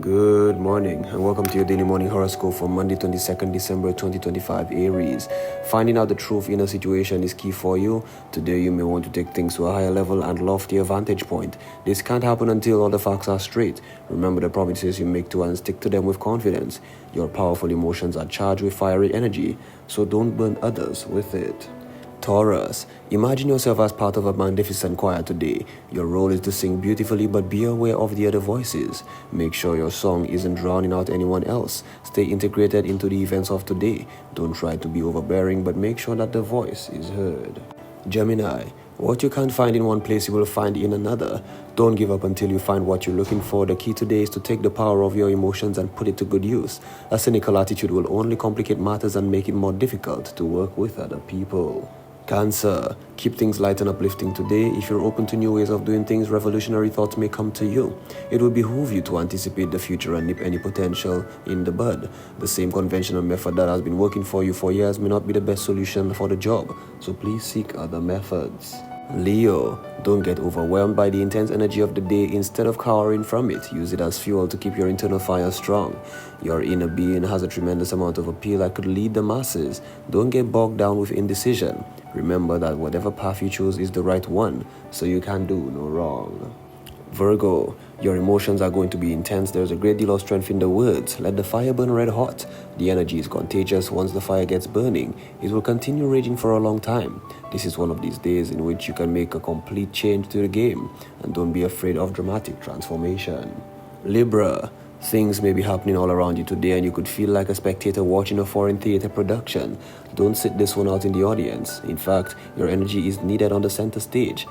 Good morning and welcome to your daily morning horoscope for Monday 22nd December 2025 Aries. Finding out the truth in a situation is key for you. Today you may want to take things to a higher level and loftier vantage point. This can't happen until all the facts are straight. Remember the promises you make to and stick to them with confidence. Your powerful emotions are charged with fiery energy, so don't burn others with it. Taurus, imagine yourself as part of a magnificent choir today. Your role is to sing beautifully, but be aware of the other voices. Make sure your song isn't drowning out anyone else. Stay integrated into the events of today. Don't try to be overbearing, but make sure that the voice is heard. Gemini, what you can't find in one place you will find in another. Don't give up until you find what you're looking for. The key today is to take the power of your emotions and put it to good use. A cynical attitude will only complicate matters and make it more difficult to work with other people. Cancer, keep things light and uplifting today. If you're open to new ways of doing things, revolutionary thoughts may come to you. It will behoove you to anticipate the future and nip any potential in the bud. The same conventional method that has been working for you for years may not be the best solution for the job, so please seek other methods. Leo, don't get overwhelmed by the intense energy of the day. Instead of cowering from it, use it as fuel to keep your internal fire strong. Your inner being has a tremendous amount of appeal that could lead the masses. Don't get bogged down with indecision. Remember that whatever path you choose is the right one, so you can do no wrong. Virgo, your emotions are going to be intense. There's a great deal of strength in the words. Let the fire burn red hot. The energy is contagious. Once the fire gets burning, it will continue raging for a long time. This is one of these days in which you can make a complete change to the game, and don't be afraid of dramatic transformation. Libra, things may be happening all around you today and you could feel like a spectator watching a foreign theater production. Don't sit this one out in the audience. In fact, your energy is needed on the center stage.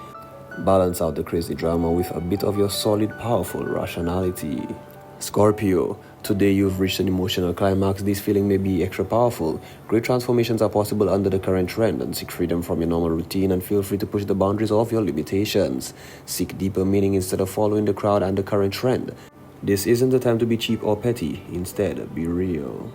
Balance out the crazy drama with a bit of your solid, powerful rationality. Scorpio, today you've reached an emotional climax. This feeling may be extra powerful. Great transformations are possible under the current trend, and seek freedom from your normal routine and feel free to push the boundaries of your limitations. Seek deeper meaning instead of following the crowd and the current trend. This isn't the time to be cheap or petty. Instead, be real.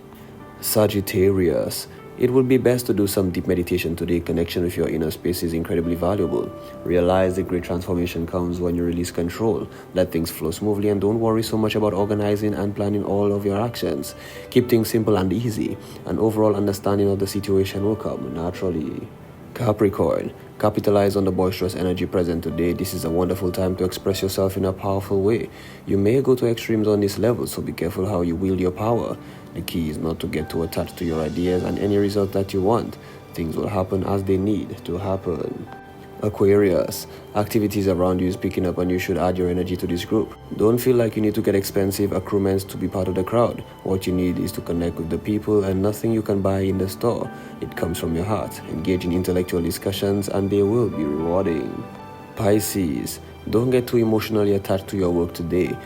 Sagittarius, it would be best to do some deep meditation today. Connection with your inner space is incredibly valuable. Realize the great transformation comes when you release control. Let things flow smoothly and don't worry so much about organizing and planning all of your actions. Keep things simple and easy. An overall understanding of the situation will come naturally. Capricorn, capitalize on the boisterous energy present today. This is a wonderful time to express yourself in a powerful way. You may go to extremes on this level, so be careful how you wield your power. The key is not to get too attached to your ideas and any result that you want. Things will happen as they need to happen. Aquarius, activities around you is picking up and you should add your energy to this group. Don't feel like you need to get expensive accoutrements to be part of the crowd. What you need is to connect with the people and nothing you can buy in the store. It comes from your heart. Engage in intellectual discussions and they will be rewarding. Pisces, don't get too emotionally attached to your work today.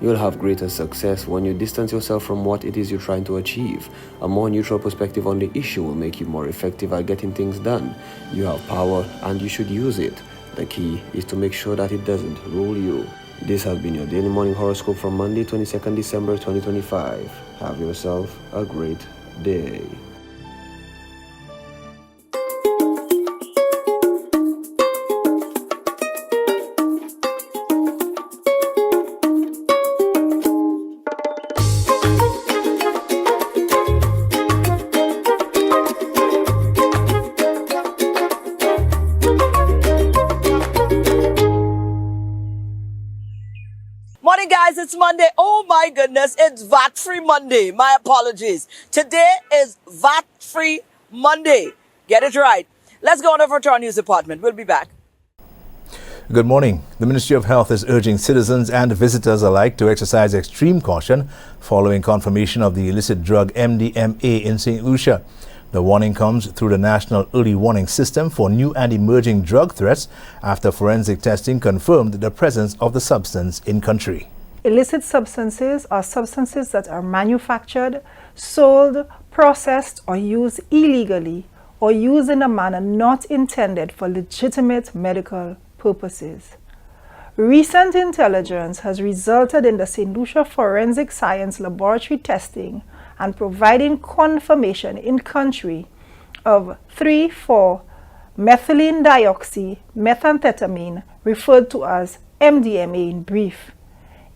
You'll have greater success when you distance yourself from what it is you're trying to achieve. A more neutral perspective on the issue will make you more effective at getting things done. You have power and you should use it. The key is to make sure that it doesn't rule you. This has been your daily morning horoscope from Monday, 22nd December 2025. Have yourself a great day. Morning, guys. It's Monday. Oh, my goodness. It's VAT-free Monday. My apologies. Today is VAT-free Monday. Get it right. Let's go on over to our news department. We'll be back. Good morning. The Ministry of Health is urging citizens and visitors alike to exercise extreme caution following confirmation of the illicit drug MDMA in St. Lucia. The warning comes through the National Early Warning System for new and emerging drug threats after forensic testing confirmed the presence of the substance in country. Illicit substances are substances that are manufactured, sold, processed, or used illegally, or used in a manner not intended for legitimate medical purposes. Recent intelligence has resulted in the St. Lucia Forensic Science Laboratory testing and providing confirmation in country of 3,4-methylene dioxy methamphetamine, referred to as MDMA in brief.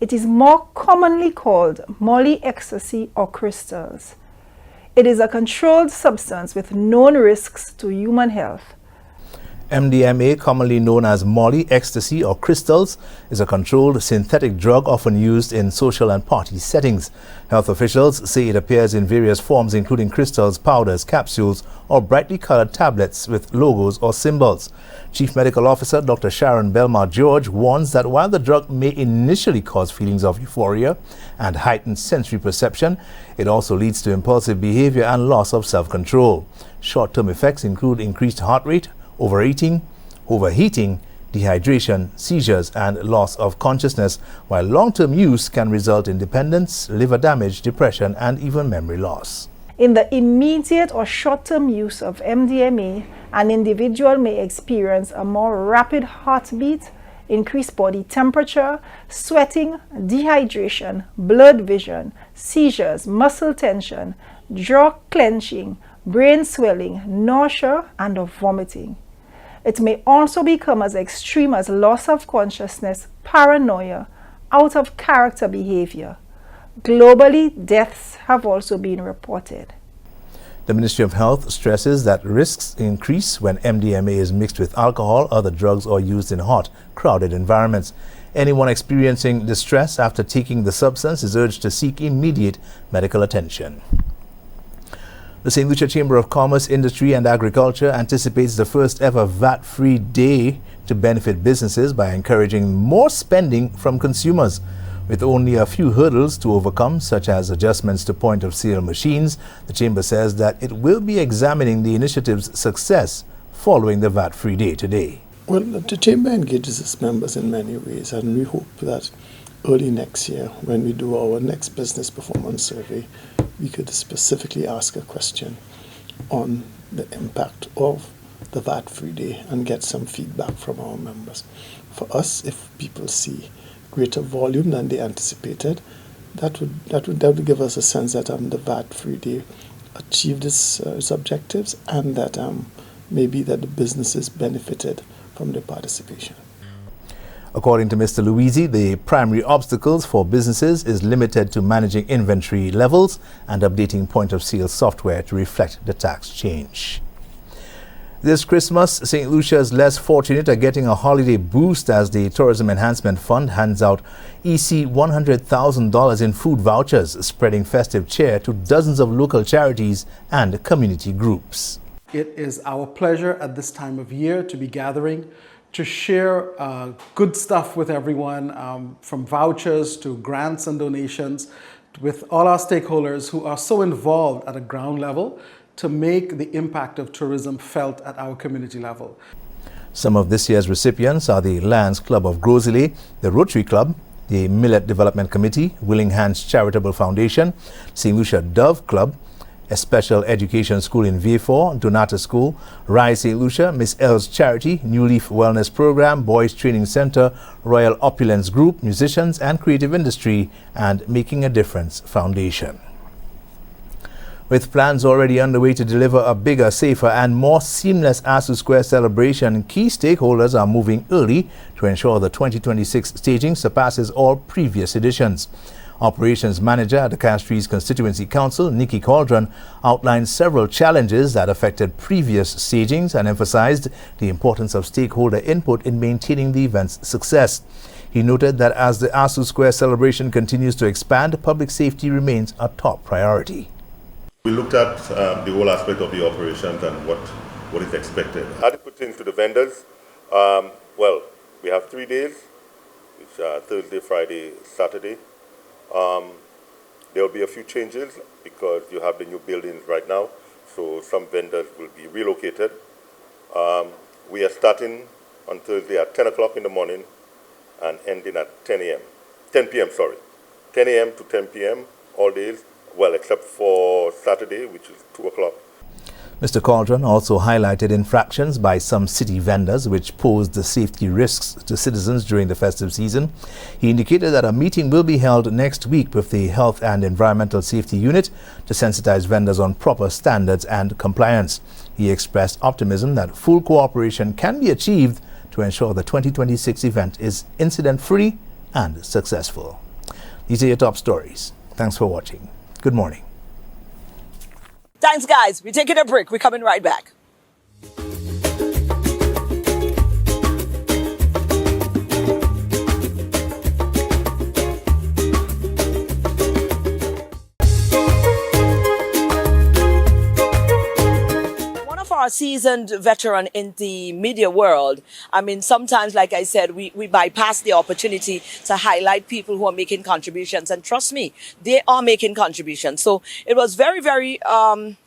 It is more commonly called Molly ecstasy or crystals. It is a controlled substance with known risks to human health. MDMA, commonly known as Molly, ecstasy or crystals, is a controlled synthetic drug often used in social and party settings. Health officials say it appears in various forms including crystals, powders, capsules or brightly colored tablets with logos or symbols. Chief Medical Officer Dr. Sharon Belmar George warns that while the drug may initially cause feelings of euphoria and heightened sensory perception, it also leads to impulsive behavior and loss of self-control. Short-term effects include increased heart rate, overeating, overheating, dehydration, seizures, and loss of consciousness, while long-term use can result in dependence, liver damage, depression, and even memory loss. In the immediate or short-term use of MDMA, an individual may experience a more rapid heartbeat, increased body temperature, sweating, dehydration, blurred vision, seizures, muscle tension, jaw clenching, brain swelling, nausea, and vomiting. It may also become as extreme as loss of consciousness, paranoia, out of character behavior. Globally, deaths have also been reported. The Ministry of Health stresses that risks increase when MDMA is mixed with alcohol, other drugs, or used in hot, crowded environments. Anyone experiencing distress after taking the substance is urged to seek immediate medical attention. The St. Lucia Chamber of Commerce, Industry and Agriculture anticipates the first ever VAT-free day to benefit businesses by encouraging more spending from consumers. With only a few hurdles to overcome, such as adjustments to point-of-sale machines, the Chamber says that it will be examining the initiative's success following the VAT-free day today. Well, the Chamber engages its members in many ways, and we hope that early next year, when we do our next business performance survey, we could specifically ask a question on the impact of the VAT-free day and get some feedback from our members. For us, if people see greater volume than they anticipated, that would give us a sense that the VAT-free day achieved its objectives, and that maybe that the businesses benefited from their participation. According to Mr. Luisi, the primary obstacles for businesses is limited to managing inventory levels and updating point-of-sale software to reflect the tax change. This Christmas, St. Lucia's less fortunate are getting a holiday boost as the Tourism Enhancement Fund hands out EC $100,000 in food vouchers, spreading festive cheer to dozens of local charities and community groups. It is our pleasure at this time of year to be gathering to share good stuff with everyone, from vouchers to grants and donations, with all our stakeholders who are so involved at a ground level to make the impact of tourism felt at our community level. Some of this year's recipients are the Lions Club of Grosley, the Rotary Club, the Millet Development Committee, Willing Hands Charitable Foundation, St. Lucia Dove Club, a special education school in Vieux-Fort, Donata School, Rise St. Lucia, Miss L's Charity, New Leaf Wellness Program, Boys Training Center, Royal Opulence Group, Musicians and Creative Industry, and Making a Difference Foundation. With plans already underway to deliver a bigger, safer and more seamless ASU Square celebration, key stakeholders are moving early to ensure the 2026 staging surpasses all previous editions. Operations Manager at the Castries Constituency Council, Nikki Cauldron, outlined several challenges that affected previous stagings and emphasized the importance of stakeholder input in maintaining the event's success. He noted that as the ASU Square celebration continues to expand, public safety remains a top priority. We looked at the whole aspect of the operations and what is expected. As it pertains to the vendors, well, we have 3 days, which are Thursday, Friday, Saturday. There will be a few changes because you have the new buildings right now, so some vendors will be relocated. We are starting on Thursday at 10 o'clock in the morning and ending at 10 a.m. 10 p.m., sorry. 10 a.m. to 10 p.m. all days, well, except for Saturday, which is 2 o'clock. Mr. Cauldron also highlighted infractions by some city vendors which posed the safety risks to citizens during the festive season. He indicated that a meeting will be held next week with the Health and Environmental Safety Unit to sensitize vendors on proper standards and compliance. He expressed optimism that full cooperation can be achieved to ensure the 2026 event is incident-free and successful. These are your top stories. Thanks for watching. Good morning. Thanks, guys. We're taking a break. We're coming right back. Our seasoned veteran in the media world. I mean, sometimes, like I said, we bypass the opportunity to highlight people who are making contributions. And trust me, they are making contributions. So it was very, very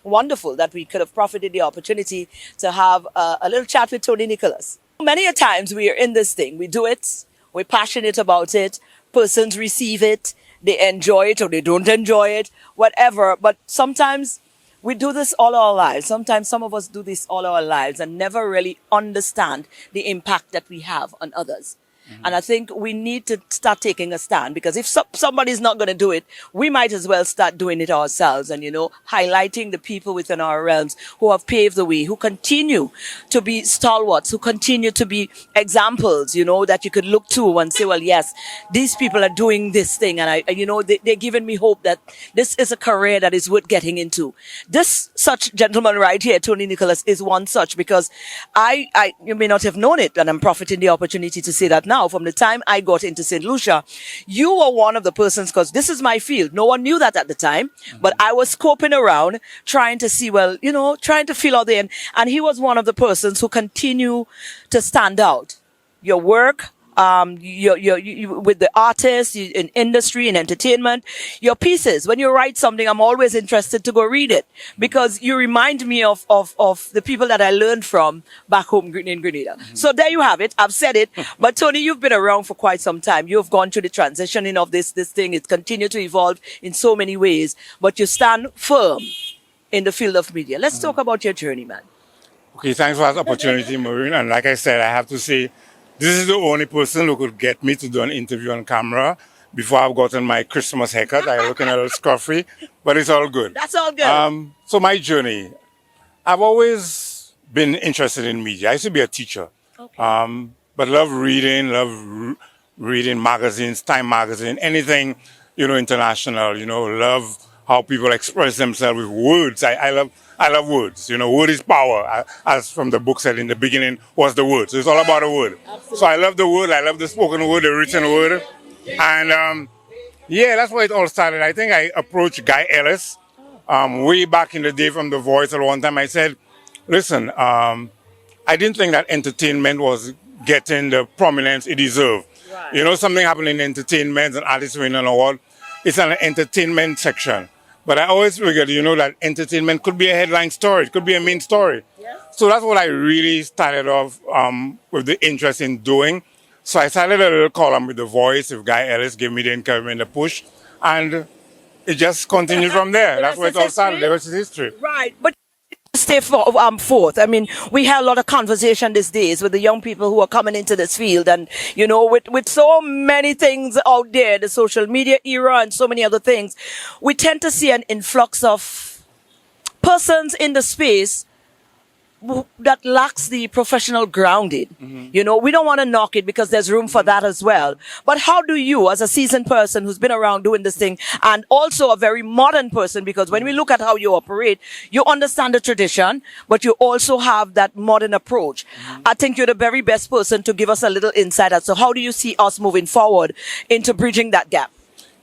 wonderful that we could have profited the opportunity to have a little chat with Tony Nicholas. Many a times we are in this thing. We do it. We're passionate about it. Persons receive it. They enjoy it or they don't enjoy it, whatever. But sometimes we do this all our lives. Sometimes some of us do this all our lives and never really understand the impact that we have on others. And I think we need to start taking a stand, because if somebody's not going to do it, we might as well start doing it ourselves and, highlighting the people within our realms who have paved the way, who continue to be stalwarts, who continue to be examples, that you could look to and say, well, yes, these people are doing this thing. And they're giving me hope that this is a career that is worth getting into. This such gentleman right here, Tony Nicholas, is one such, because you may not have known it, and I'm profiting the opportunity to say that now. From the time I got into St. Lucia, you were one of the persons, because this is my field. No one knew that at the time, but I was scoping around, trying to see, trying to feel out there. And he was one of the persons who continue to stand out. Your work, you with the artists in industry and entertainment, your pieces. When you write something, I'm always interested to go read it, because you remind me of the people that I learned from back home in Grenada. So there you have it. I've said it. But Tony, you've been around for quite some time. You've gone through the transitioning of this thing. It's continued to evolve in so many ways, but you stand firm in the field of media. Let's talk about your journey, man. Okay, thanks for that opportunity, Maureen. And like I said, I have to say, this is the only person who could get me to do an interview on camera before I've gotten my Christmas haircut. I'm looking a little scruffy, but it's all good. That's all good. So my journey, I've always been interested in media. I used to be a teacher, but love reading magazines, Time magazine, anything, international, love how people express themselves with words. I love words. Word is power. As from the book said in the beginning, was the word. So it's all about the word. Absolutely. So I love the word. I love the spoken word, the written word. And that's where it all started. I think I approached Guy Ellis way back in the day from The Voice. At one time I said, listen, I didn't think that entertainment was getting the prominence it deserved. Right. Something happened in entertainment and artists win an award. It's an entertainment section. But I always figured, that entertainment could be a headline story. It could be a main story. Yeah. So that's what I really started off with the interest in doing. So I started a little column with The Voice. If Guy Ellis gave me the encouragement, the push. And it just continued from there. That's where it all started. The rest is history. Right. But stay forth. I mean, we have a lot of conversation these days with the young people who are coming into this field, and with so many things out there, the social media era and so many other things, we tend to see an influx of persons in the space that lacks the professional grounding. Mm-hmm. We don't want to knock it, because there's room for that as well. But how do you, as a seasoned person who's been around doing this thing, and also a very modern person, because when we look at how you operate, you understand the tradition, but you also have that modern approach. Mm-hmm. I think you're the very best person to give us a little insight as to how do you see us moving forward into bridging that gap?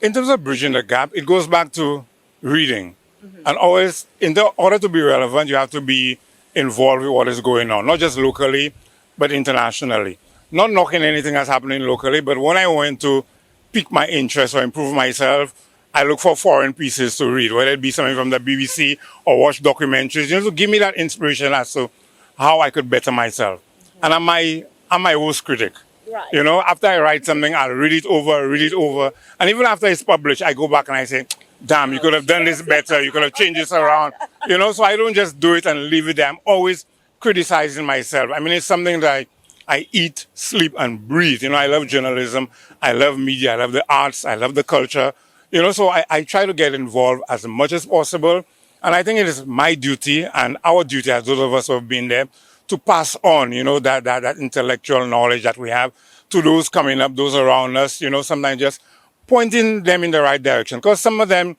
In terms of bridging the gap, it goes back to reading. Mm-hmm. And always, in order to be relevant, you have to be involved with what is going on, not just locally, but internationally. Not knocking anything that's happening locally, but when I want to pique my interest or improve myself, I look for foreign pieces to read, whether it be something from the BBC or watch documentaries, to give me that inspiration as to how I could better myself. Mm-hmm. And I'm my worst critic. Right. After I write something, I'll read it over. And even after it's published, I go back and I say, damn, you could have done this better. You could have changed this around. So I don't just do it and leave it there. I'm always criticizing myself. I mean, it's something that I eat, sleep, and breathe. I love journalism. I love media. I love the arts. I love the culture. So I try to get involved as much as possible. And I think it is my duty and our duty as those of us who have been there to pass on, that intellectual knowledge that we have to those coming up, those around us, sometimes just pointing them in the right direction. Because some of them,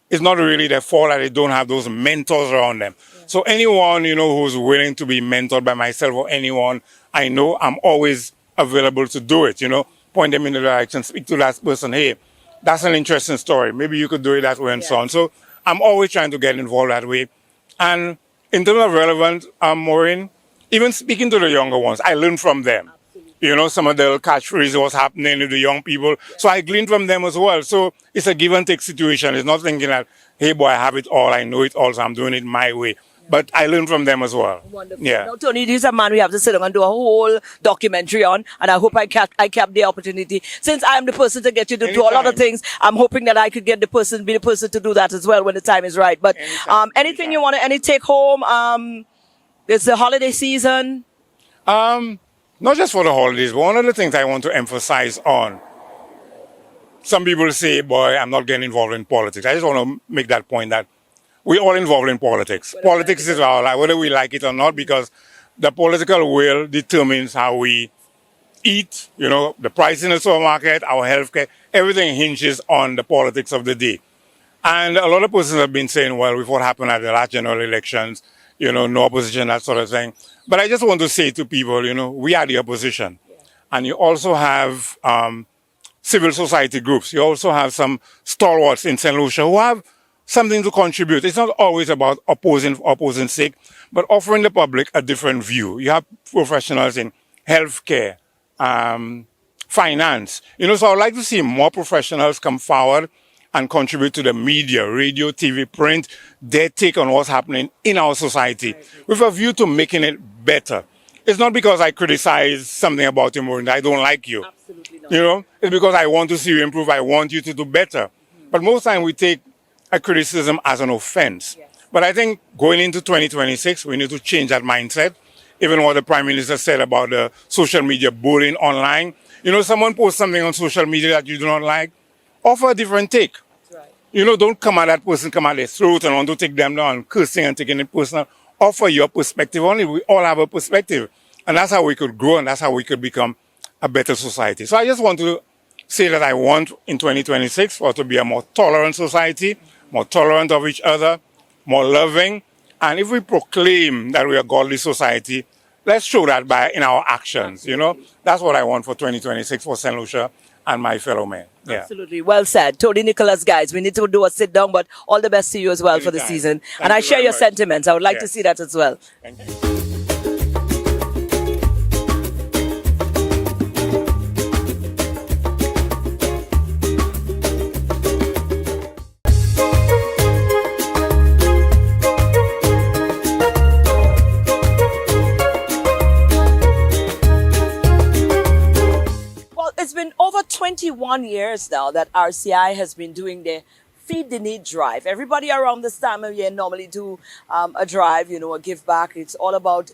it's not really their fault that they don't have those mentors around them. So anyone, who's willing to be mentored by myself or anyone I know, I'm always available to do it, point them in the direction, speak to that person, hey, that's an interesting story. Maybe you could do it that way and so on. So I'm always trying to get involved that way. And in terms of relevance, Maureen, even speaking to the younger ones, I learn from them. Some of the catchphrases, what's happening to the young people. So I glean from them as well. So it's a give and take situation. It's not thinking that, hey, boy, I have it all, I know it all, so I'm doing it my way. But I learn from them as well. Wonderful. Yeah. Now, Tony, this is a man we have to sit down and do a whole documentary on, and I hope I kept the opportunity. Since I am the person to get you to do a lot of things, I'm hoping that I could get be the person to do that as well when the time is right. But anything you want to, any take home? It's the holiday season. Not just for the holidays, but one of the things I want to emphasize on, some people say, boy, I'm not getting involved in politics. I just want to make that point that we're all involved in politics. Politics is our life, whether we like it or not, because the political will determines how we eat, the price in the supermarket, our healthcare, everything hinges on the politics of the day. And a lot of persons have been saying, well, with what happened at the last general elections, no opposition, that sort of thing. But I just want to say to people, we are the opposition. Yeah. And you also have civil society groups. You also have some stalwarts in St. Lucia who have something to contribute. It's not always about opposing sake, but offering the public a different view. You have professionals in healthcare, finance. So I'd like to see more professionals come forward and contribute to the media, radio, TV, print, their take on what's happening in our society, with a view to making it better. It's not because I criticize something about you, Maureen, that I don't like you. Absolutely not. It's because I want to see you improve. I want you to do better. But most time we take a criticism as an offense. Yes. But I think going into 2026, we need to change that mindset. Even what the Prime Minister said about the social media bullying online. Someone posts something on social media that you do not like, offer a different take. Don't come at that person, come at their throat and want to take them down, cursing and taking it personal. Offer your perspective only. We all have a perspective. And that's how we could grow and that's how we could become a better society. So I just want to say that I want in 2026 for it to be a more tolerant society, more tolerant of each other, more loving. And if we proclaim that we are a godly society, let's show that in our actions, That's what I want for 2026 for St. Lucia and my fellow men. Yeah. Absolutely. Well said. Tony Nicholas, guys, we need to do a sit down, but all the best to you as well for the season. And I share your sentiments. I would like to see that as well. Thank you. It's been over 21 years now that RCI has been doing the Feed the Need drive. Everybody around this time of year normally do a drive, a give back. It's all about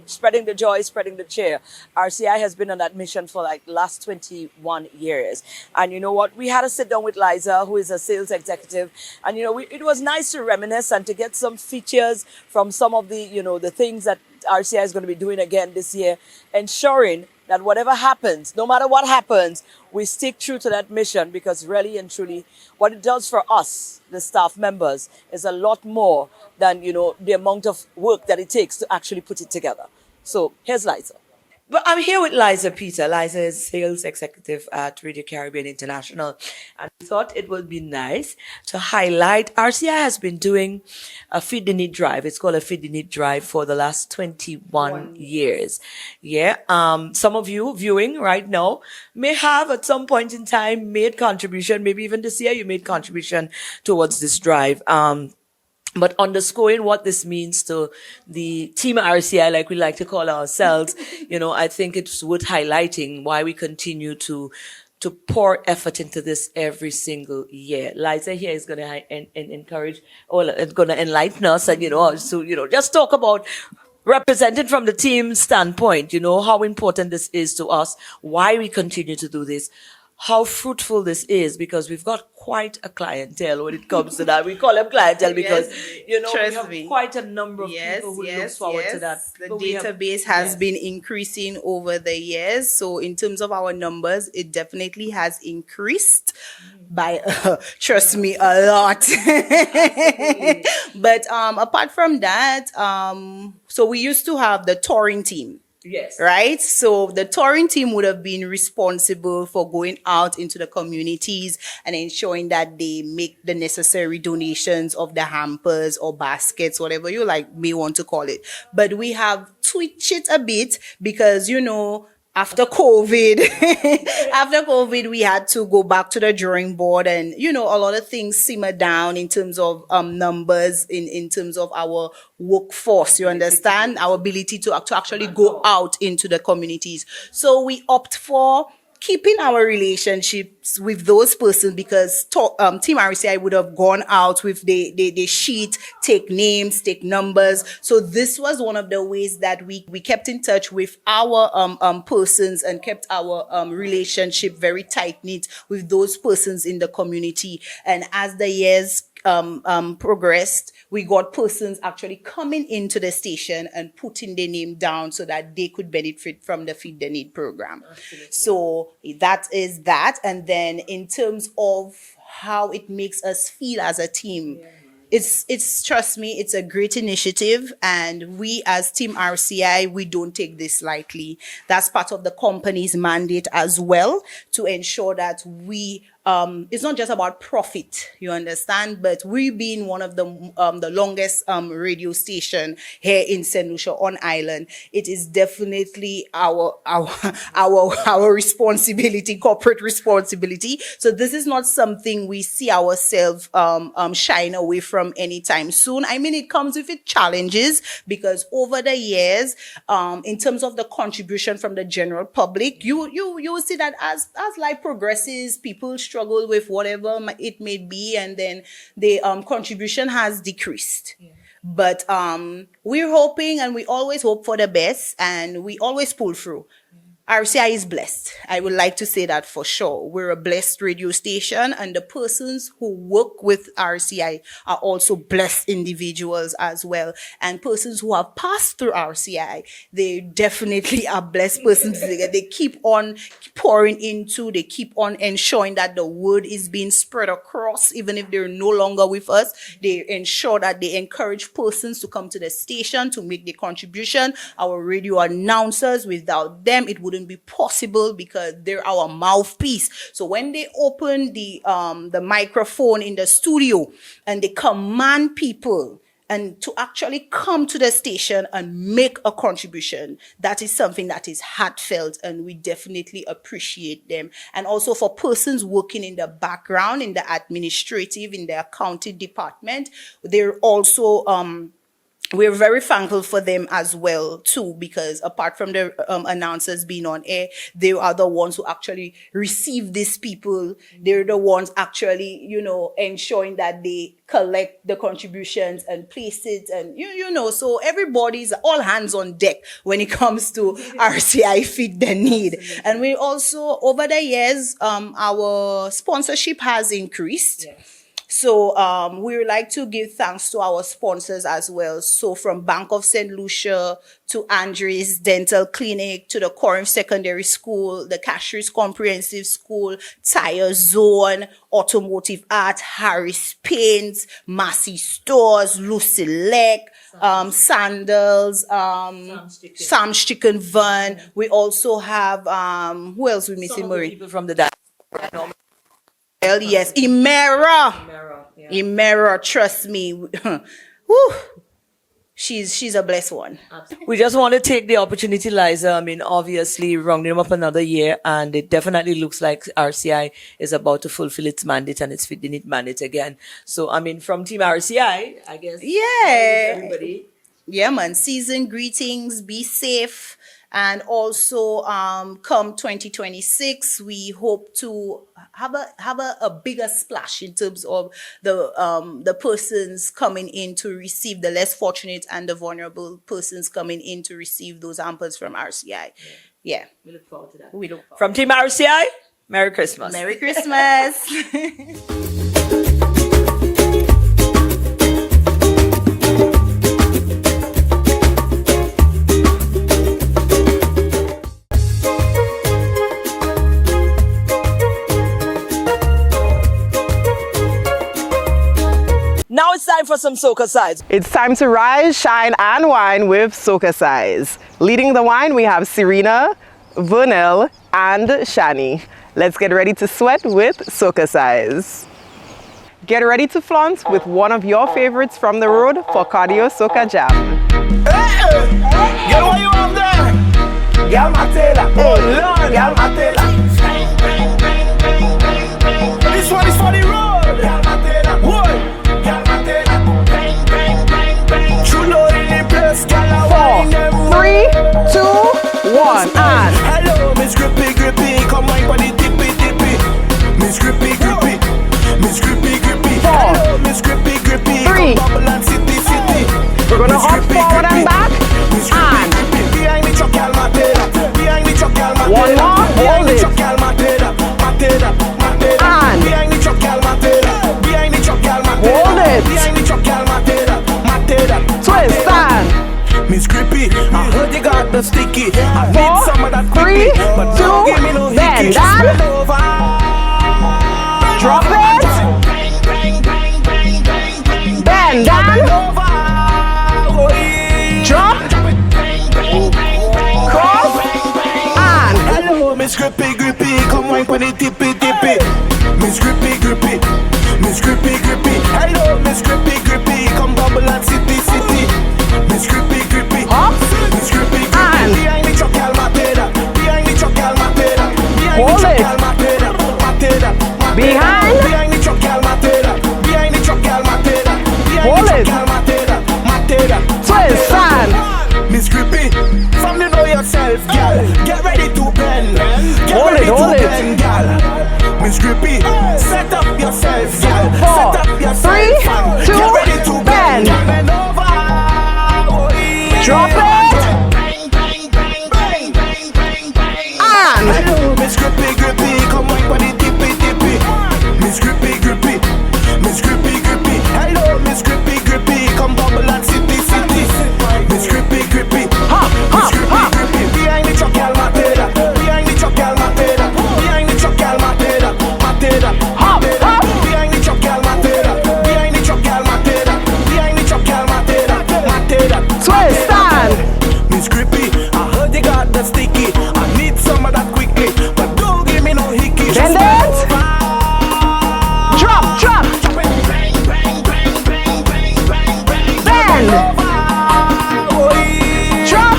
spreading the joy, spreading the cheer. RCI has been on that mission for like last 21 years. And you know what? We had a sit down with Liza, who is a sales executive. And, it was nice to reminisce and to get some features from some of the, the things that RCI is going to be doing again this year, ensuring that whatever happens, no matter what happens, we stick true to that mission, because really and truly what it does for us, the staff members, is a lot more than, the amount of work that it takes to actually put it together. So here's Liza. But I'm here with Liza Peter. Liza is sales executive at Radio Caribbean International. And I thought it would be nice to highlight RCI has been doing a Feed the Need drive. It's called a Feed the Need drive for the last 21 years. Yeah. Some of you viewing right now may have at some point in time made contribution. Maybe even this year you made contribution towards this drive. But underscoring what this means to the team RCI, like we like to call ourselves, I think it's worth highlighting why we continue to pour effort into this every single year. Liza here is going to encourage, or it's going to enlighten us, and just talk about represented from the team standpoint, how important this is to us, why we continue to do this, how fruitful this is, because we've got quite a clientele when it comes to that. We call them clientele because, we Trust have me. quite a number of people who look forward to that. The But we have- database has been increasing over the years. So in terms of our numbers, it definitely has increased by, trust me, a lot. But apart from that, so we used to have the touring team. Yes. Right? So the touring team would have been responsible for going out into the communities and ensuring that they make the necessary donations of the hampers or baskets, whatever you may want to call it. But we have tweaked it a bit because, after COVID, we had to go back to the drawing board, and a lot of things simmer down in terms of numbers, in terms of our workforce. You understand, our ability to actually go out into the communities. So we opt for keeping our relationships with those persons, because Team RCI would have gone out with the sheet, take names, take numbers. So this was one of the ways that we kept in touch with our persons and kept our relationship very tight-knit with those persons in the community. And as the years progressed, we got persons actually coming into the station and putting their name down so that they could benefit from the Feed the Need program. Absolutely. So that is that. And then in terms of how it makes us feel as a team, it's trust me, it's a great initiative, and we as Team RCI, we don't take this lightly. That's part of the company's mandate as well, to ensure that we it's not just about profit, you understand, but we being one of the longest radio station here in St. Lucia on Island, it is definitely our responsibility, corporate responsibility. So this is not something we see ourselves shying away from anytime soon. I mean, it comes with its challenges, because over the years, in terms of the contribution from the general public, you will see that as life progresses, people struggle with whatever it may be, and then the contribution has decreased. Yeah. But we're hoping, and we always hope for the best, and we always pull through. RCI is blessed. I would like to say that for sure. We're a blessed radio station, and the persons who work with RCI are also blessed individuals as well. And persons who have passed through RCI, they definitely are blessed persons. They keep on pouring into, they keep on ensuring that the word is being spread across, even if they're no longer with us. They ensure that they encourage persons to come to the station to make the contribution. Our radio announcers, without them, it wouldn't be possible, because they're our mouthpiece. So when they open the microphone in the studio and they command people and to actually come to the station and make a contribution, that is something that is heartfelt, and we definitely appreciate them. And also for persons working in the background, in the administrative, in the accounting department, they're also we're very thankful for them as well too, because apart from the announcers being on air, they are the ones who actually receive these people. They're the ones actually, ensuring that they collect the contributions and place it, and so everybody's all hands on deck when it comes to RCI Feed the Need. And we also, over the years, our sponsorship has increased. Yes. So we would like to give thanks to our sponsors as well. So from Bank of St. Lucia to Andres Dental Clinic to the Corinth Secondary School, the Casheries Comprehensive School, Tire Zone, Automotive Art, Harris Paints, Massey Stores, Lucilec, Sandals, Sam's Chicken Van. We also have, who else we missing, Marie? People from the diaspora. Well, yes, Imera, trust me. Whew. She's a blessed one. We just want to take the opportunity, Liza. I mean, obviously, rounding up another year, and it definitely looks like RCI is about to fulfill its mandate and its Feed the Need mandate again. So, I mean, from Team RCI, I guess. Yeah. Everybody. Yeah, man. Season greetings. Be safe. And also, come 2026, we hope to have a bigger splash in terms of the persons coming in to receive, the less fortunate and the vulnerable persons coming in to receive those hampers from RCI. Yeah. We look forward to that. We look forward. From Team RCI, Merry Christmas. Merry Christmas. Now it's time for some soca sides. It's time to rise, shine, and wine with Soca Size. Leading the wine, we have Serena, Vernell, and Shani. Let's get ready to sweat with Soca Size. Get ready to flaunt with one of your favorites from the road for Cardio Soca Jam. Girl, what you have there? Girl, Matela. Oh, Lord. Girl, Matela. This one is for the road. Girl, Matela. What? Girl, Matela. True Lord in the place. Girl, 4, 3, 2, 1, and hello, Miss Grippy, Grippy. Come wine for the tippy, tippy. Miss Grippy, Grippy. Miss Grippy, Grippy. Hello, Miss Grippy, Grippy. 3. Come bubble and city, city. We're gonna hop forward and back. And behind the truck, girl, Matela. Behind the truck, girl, Matela. one more, Behind hold the it. truck, girl, Matela. Matela, Matela. And behind the truck, girl, Matela. Behind the truck, girl, Matela. hold it. Behind the truck, girl, Matela. Matela. Twist and Miss Grippy, I heard you got the sticky. I 4, need some of that 3, quickly, but don't give me no 2, hickey. bend Just and bend over. drop it. Bend and drop. Cross and hello, Miss Grippy, Grippy. Come wine for the tippy, tippy. Miss Grippy, Grippy. Miss Grippy, Grippy. Hello, Miss Grippy, Grippy. Come bubble and city, city. Miss Grippy, Grippy. hop Miss Grippy, Grippy. and Behind the truck, girl, Matela. Behind the truck, girl, Matela. Behind hold the truck, it. girl, Matela. Matela. Behind. Behind the truck, girl, Matela. Behind the truck, girl, Matela. Behind Hold the truck, it. girl, Matela. Matela. twist and Miss Grippy, from you know yourself, girl. Get ready to bend. Get Hold ready it, hold to it. bend, girl. Miss Grippy, set up yourself, girl. 4, Set up yourself. 3, 2, Get ready to bend. bend. Bend over. Oh, yeah. drop it and Hello, Miss Grippy, Grippy. Come wine for the tippy, tippy. Miss Grippy, Grippy. Miss Grippy, Grippy. Hello, Miss Grippy, Grippy. Come bubble and city, city. Miss Grippy, Grippy. hop, Miss hop, Grippy, hop. Grippy. Behind the truck, girl, Matela. Behind the truck, girl, Matela. Behind the truck, girl, Matela. Matela. Hop, hop. Behind the truck, girl, Matela. Behind the truck, girl, Matela. Behind the truck, girl, Matela. Matela. Twist and Miss Grippy, I heard you got the sticky. I need some of that quickly, but don't give me no hickey. Just Bend bend it. over. drop, drop, bend, drop,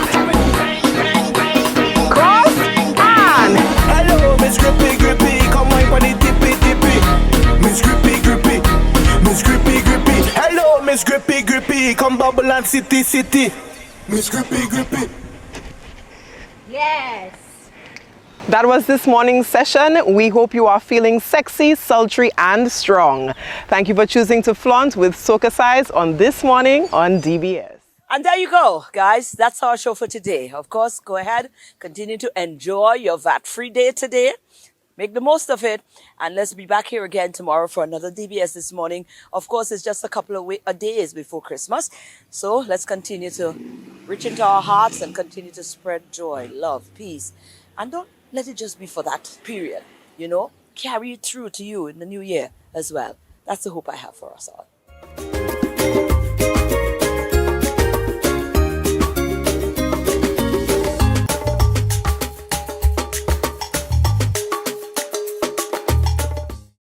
cross and Hello, Miss Grippy, Grippy. Come wine for the tippy, tippy. Miss Grippy, Grippy. Miss Grippy, Grippy. Hello, Miss Grippy, Grippy. Come bubble and city, city. Miss Grippy, Grippy. That was this morning's session. We hope you are feeling sexy, sultry, and strong. Thank you for choosing to flaunt with Soca Size on This Morning on DBS. And there you go, guys. That's our show for today. Of course, go ahead, continue to enjoy your VAT-free day today. Make the most of it. And let's be back here again tomorrow for another DBS This Morning. Of course, it's just a couple of days before Christmas. So let's continue to reach into our hearts and continue to spread joy, love, peace. And don't let it just be for that period. You know, carry it through to you in the new year as well. That's the hope I have for us all.